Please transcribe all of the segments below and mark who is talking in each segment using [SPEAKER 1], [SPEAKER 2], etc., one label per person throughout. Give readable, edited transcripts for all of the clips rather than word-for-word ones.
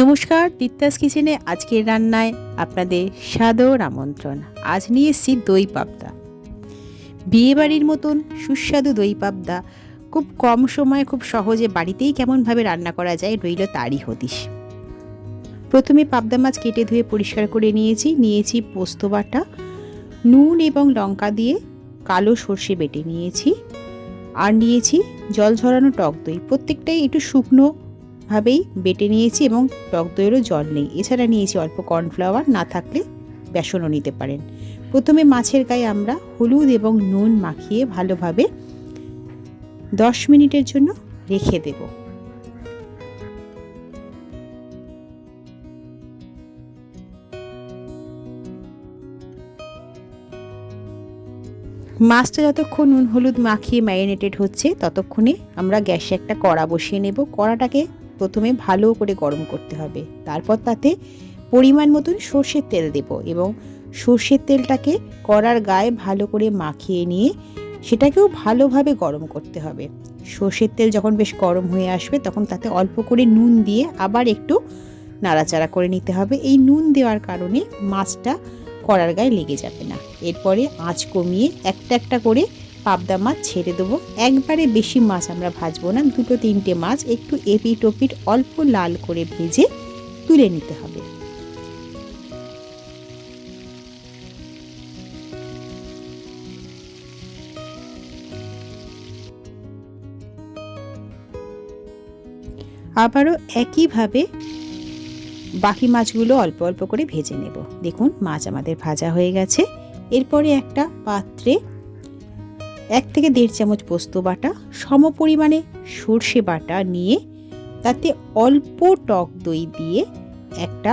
[SPEAKER 1] নমস্কার, তিত্তাস কিচেনে আজকের রান্নায় আপনাদের সাদর আমন্ত্রণ। আজ নিয়ে এসেছি দই পাবদা। বিয়েবাড়ির মতন সুস্বাদু দই পাবদা খুব কম সময়ে খুব সহজে বাড়িতেই কেমনভাবে রান্না করা যায় রইল তারই হদিশ। প্রথমে পাবদা মাছ কেটে ধুয়ে পরিষ্কার করে নিয়েছি পোস্ত বাটা, নুন এবং লঙ্কা দিয়ে কালো সর্ষে বেটে নিয়েছি, আর নিয়েছি জল ঝরানো টক দই। প্রত্যেকটাই একটু শুকনো ভাবেই বেটে নিয়েছি এবং টক দইয়েরও জল নেই। এছাড়া নিয়েছি অল্প কর্নফ্লাওয়ার, না থাকলে বেসনও নিতে পারেন। প্রথমে মাছের গায়ে আমরা হলুদ এবং নুন মাখিয়ে ভালোভাবে 10 মিনিটের জন্য রেখে দেব। মাছটা যতক্ষণ নুন হলুদ মাখিয়ে ম্যারিনেটেড হচ্ছে ততক্ষণে আমরা গ্যাসে একটা কড়া বসিয়ে নেব। কড়াটাকে প্রথমে ভালো করে গরম করতে হবে, তারপর তাতে পরিমাণ মতন সর্ষের তেল দেব এবং সর্ষের তেলটাকে কড়ার গায়ে ভালো করে মাখিয়ে নিয়ে সেটাকেও ভালোভাবে গরম করতে হবে। সর্ষের তেল যখন বেশ গরম হয়ে আসবে তখন তাতে অল্প করে নুন দিয়ে আবার একটু নাড়াচাড়া করে নিতে হবে। এই নুন দেওয়ার কারণে মাছটা কড়ার গায়ে লেগে যাবে না। এরপরে আঁচ কমিয়ে একটা একটা করে পাবদা মাছ ছেড়ে দেবো। একবারে বেশি মাছ আমরা ভাজবো না, 2-3টে মাছ একটু এপিট ওপিট অল্প লাল করে ভেজে তুলে নিতে হবে। আবারও একইভাবে বাকি মাছগুলো অল্প অল্প করে ভেজে নেব। দেখুন মাছ আমাদের ভাজা হয়ে গেছে। এরপরে একটা পাত্রে 1 থেকে 1.5 চামচ পোস্ত বাটা, সম পরিমাণে সর্ষে বাটা নিয়ে তাতে অল্প টক দই দিয়ে একটা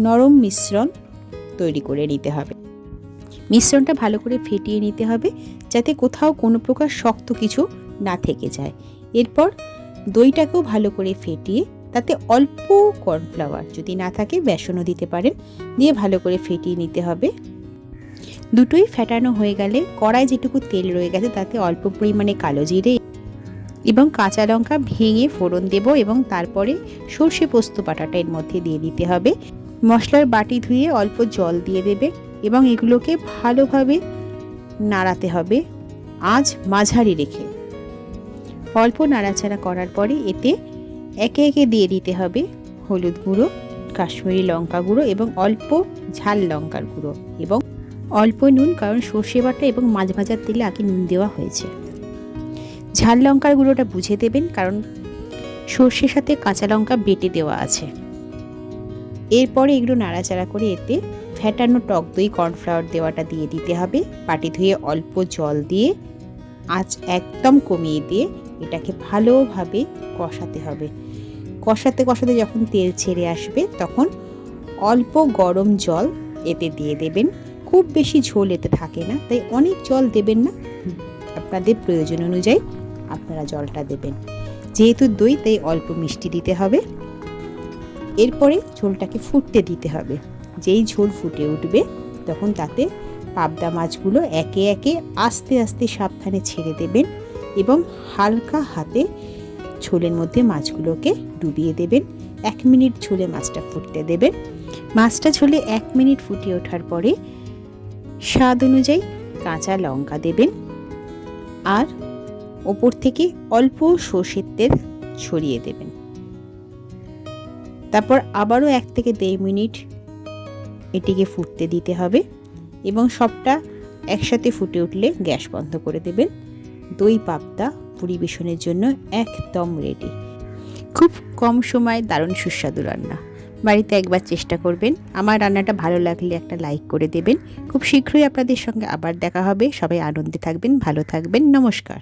[SPEAKER 1] নরম মিশ্রণ তৈরি করে নিতে হবে। মিশ্রণটা ভালো করে ফেটিয়ে নিতে হবে যাতে কোথাও কোনো প্রকার শক্ত কিছু না থেকে যায়। এরপর দইটাকেও ভালো করে ফেটিয়ে তাতে অল্প কর্নফ্লাওয়ার, যদি না থাকে বেসনও দিতে পারেন, দিয়ে ভালো করে ফেটিয়ে নিতে হবে। দুটোই ফেটানো হয়ে গেলে কড়াই যেটুকু তেল রয়ে গেছে তাতে অল্প পরিমাণে কালো জিরে এবং কাঁচা লঙ্কা ভেঙে ফোড়ন দেব এবং তারপরে সর্ষে পোস্ত বাটাটা এর মধ্যে দিয়ে দিতে হবে। মশলার বাটি ধুয়ে অল্প জল দিয়ে দেবে এবং এগুলোকে ভালোভাবে নাড়াতে হবে আঁচ মাঝারি রেখে। অল্প নাড়াচাড়া করার পরে এতে একে একে দিয়ে দিতে হবে হলুদ গুঁড়ো, কাশ্মীরি লঙ্কা গুঁড়ো এবং অল্প ঝাল লঙ্কার গুঁড়ো এবং অল্প নুন, কারণ সর্ষে বাটা এবং মাছ ভাজার তেলে আগে নুন দেওয়া হয়েছে। ঝাল লঙ্কার গুঁড়োটা বুঝে দেবেন, কারণ সর্ষের সাথে কাঁচা লঙ্কা বেটে দেওয়া আছে। এরপরে এগুলো নাড়াচাড়া করে এতে ফেটানো টক দই কর্নফ্লাওয়ার দেওয়াটা দিয়ে দিতে হবে। বাটি ধুয়ে অল্প জল দিয়ে আঁচ একদম কমিয়ে দিয়ে এটাকে ভালোভাবে কষাতে হবে। কষাতে কষাতে যখন তেল ছেড়ে আসবে তখন অল্প গরম জল এতে দিয়ে দেবেন। খুব বেশি ঝোল এতে থাকে না, তাই অনেক জল দেবেন না, আপনাদের প্রয়োজন অনুযায়ী আপনারা জলটা দেবেন। যেহেতু দই তাই অল্প মিষ্টি দিতে হবে। এরপরে ঝোলটাকে ফুটতে দিতে হবে। যেই ঝোল ফুটে উঠবে তখন তাতে পাবদা মাছগুলো একে একে আস্তে আস্তে সাবধানে ছেড়ে দেবেন এবং হালকা হাতে ঝোলের মধ্যে মাছগুলোকে ডুবিয়ে দেবেন। 1 মিনিট ঝোলে মাছটা ফুটতে দেবেন। মাছটা ঝোলে 1 মিনিট ফুটে ওঠার পরে স্বাদ অনুযায়ী কাঁচা লঙ্কা দেবেন আর ওপর থেকে অল্প সর্ষের তেল ছড়িয়ে দেবেন। তারপর আবারও 1 থেকে 1.5 মিনিট এটিকে ফুটতে দিতে হবে এবং সবটা একসাথে ফুটে উঠলে গ্যাস বন্ধ করে দেবেন। দই পাবদা পরিবেশনের জন্য একদম রেডি। খুব কম সময় দারুণ সুস্বাদু রান্না। বাড়িতে একবার চেষ্টা করবেন। আমার রান্নাটা ভালো লাগলে একটা লাইক করে দেবেন। খুব শীঘ্রই আপনাদের সঙ্গে আবার দেখা হবে। সবাই আনন্দে থাকবেন, ভালো থাকবেন। নমস্কার।